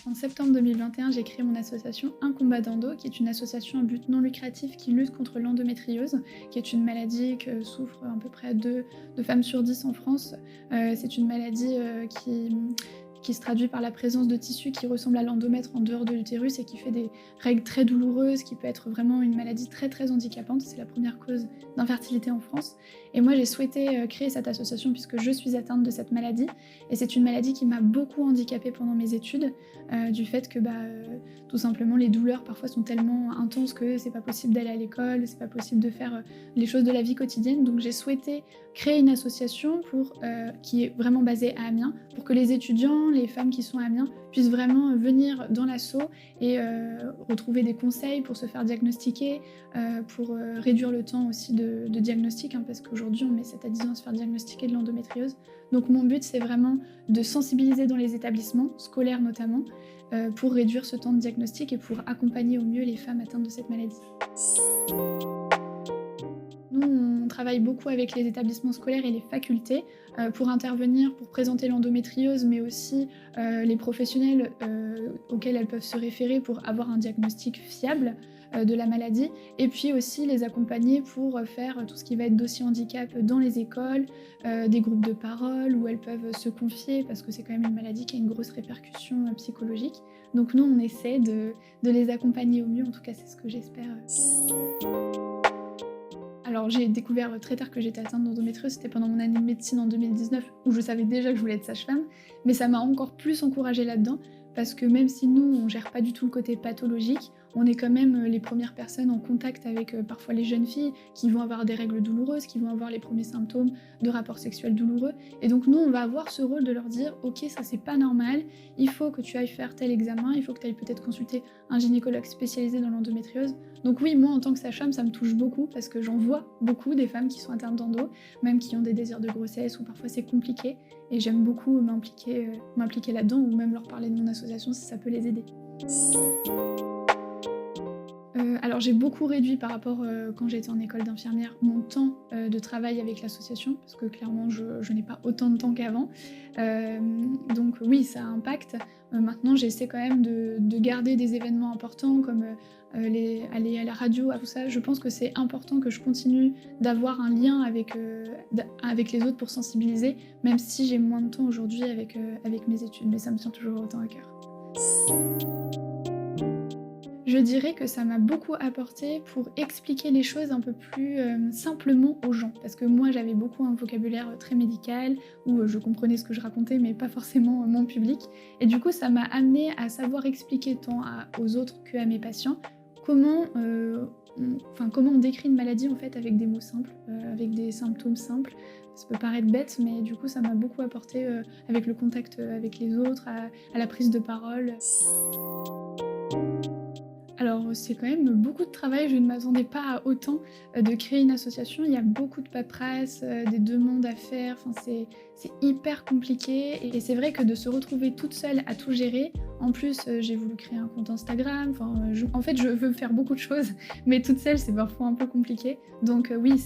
En septembre 2021, j'ai créé mon association Un combat d'endo, qui est une association à but non lucratif qui lutte contre l'endométriose, qui est une maladie que souffrent à peu près 2 femmes sur 10 en France. C'est une maladie qui se traduit par la présence de tissus qui ressemblent à l'endomètre en dehors de l'utérus et qui fait des règles très douloureuses, qui peut être vraiment une maladie très très handicapante. C'est la première cause d'infertilité en France. Et moi j'ai souhaité créer cette association puisque je suis atteinte de cette maladie. Et c'est une maladie qui m'a beaucoup handicapée pendant mes études, du fait que tout simplement les douleurs parfois sont tellement intenses que c'est pas possible d'aller à l'école, c'est pas possible de faire les choses de la vie quotidienne. Donc j'ai souhaité créer une association qui est vraiment basée à Amiens, pour que les étudiants, les femmes qui sont à Amiens, puissent vraiment venir dans l'asso et retrouver des conseils pour se faire diagnostiquer, pour réduire le temps aussi de diagnostic, hein, parce qu'aujourd'hui on met 7 à 10 ans à se faire diagnostiquer de l'endométriose. Donc mon but c'est vraiment de sensibiliser dans les établissements, scolaires notamment, pour réduire ce temps de diagnostic et pour accompagner au mieux les femmes atteintes de cette maladie. Nous, on travaille beaucoup avec les établissements scolaires et les facultés pour intervenir, pour présenter l'endométriose, mais aussi les professionnels auxquels elles peuvent se référer pour avoir un diagnostic fiable de la maladie, et puis aussi les accompagner pour faire tout ce qui va être dossier handicap dans les écoles, des groupes de parole où elles peuvent se confier, parce que c'est quand même une maladie qui a une grosse répercussion psychologique. Donc nous, on essaie de les accompagner au mieux, en tout cas c'est ce que j'espère. Alors j'ai découvert très tard que j'étais atteinte d'endométriose, c'était pendant mon année de médecine en 2019 où je savais déjà que je voulais être sage-femme, mais ça m'a encore plus encouragée là-dedans parce que même si nous on gère pas du tout le côté pathologique, on est quand même les premières personnes en contact avec parfois les jeunes filles qui vont avoir des règles douloureuses, qui vont avoir les premiers symptômes de rapports sexuels douloureux, et donc nous on va avoir ce rôle de leur dire ok, ça c'est pas normal, il faut que tu ailles faire tel examen, il faut que tu ailles peut-être consulter un gynécologue spécialisé dans l'endométriose. Donc oui, moi en tant que sage-femme ça me touche beaucoup parce que j'en vois beaucoup des femmes qui sont atteintes d'endo, même qui ont des désirs de grossesse ou parfois c'est compliqué, et j'aime beaucoup m'impliquer là-dedans ou même leur parler de mon association si ça peut les aider. Alors j'ai beaucoup réduit par rapport, quand j'étais en école d'infirmière, mon temps de travail avec l'association, parce que clairement je n'ai pas autant de temps qu'avant. Donc oui, ça impacte. Maintenant j'essaie quand même de garder des événements importants comme aller à la radio, tout ça. Je pense que c'est important que je continue d'avoir un lien avec les autres pour sensibiliser, même si j'ai moins de temps aujourd'hui avec mes études, mais ça me tient toujours autant à cœur. Je dirais que ça m'a beaucoup apporté pour expliquer les choses un peu plus simplement aux gens. Parce que moi, j'avais beaucoup un vocabulaire très médical, où je comprenais ce que je racontais, mais pas forcément mon public. Et du coup, ça m'a amené à savoir expliquer tant aux autres qu'à mes patients comment on décrit une maladie en fait avec des mots simples, avec des symptômes simples. Ça peut paraître bête, mais du coup, ça m'a beaucoup apporté avec le contact avec les autres, à la prise de parole. Alors c'est quand même beaucoup de travail, je ne m'attendais pas à autant de créer une association. Il y a beaucoup de paperasse, des demandes à faire, enfin c'est hyper compliqué, et c'est vrai que de se retrouver toute seule à tout gérer, en plus j'ai voulu créer un compte Instagram, en fait je veux faire beaucoup de choses, mais toute seule c'est parfois un peu compliqué. Donc oui,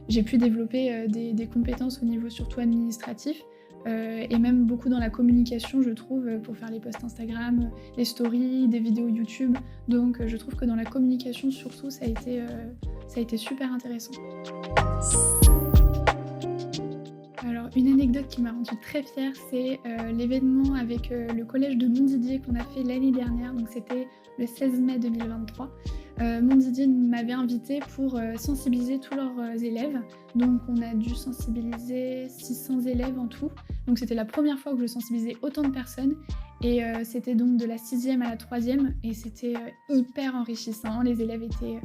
j'ai pu développer des compétences au niveau surtout administratif. Et même beaucoup dans la communication, je trouve, pour faire les posts Instagram, les stories, des vidéos YouTube. Donc je trouve que dans la communication surtout, ça a été super intéressant. Alors une anecdote qui m'a rendue très fière, c'est l'événement avec le collège de Montdidier qu'on a fait l'année dernière, donc c'était le 16 mai 2023. Montdidier m'avait invitée pour sensibiliser tous leurs élèves. Donc on a dû sensibiliser 600 élèves en tout. Donc c'était la première fois que je sensibilisais autant de personnes. Et c'était donc de la 6e à la 3e. Et c'était hyper enrichissant. Les élèves étaient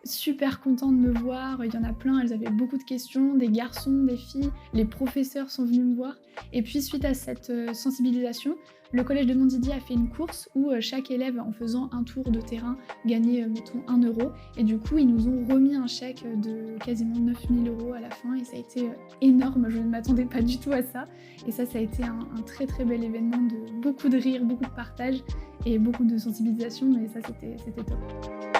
super contents de me voir. Il y en a plein, elles avaient beaucoup de questions. Des garçons, des filles. Les professeurs sont venus me voir. Et puis suite à cette sensibilisation, le collège de Montdidier a fait une course où chaque élève, en faisant un tour de terrain, gagnait, mettons, 1 euro. Et du coup, ils nous ont remis un chèque de quasiment 9000 euros à la fin. Et ça a été énorme, je ne m'attendais pas du tout à ça. Et ça a été un très très bel événement de beaucoup de rire, beaucoup de partage et beaucoup de sensibilisation. Et ça, c'était top.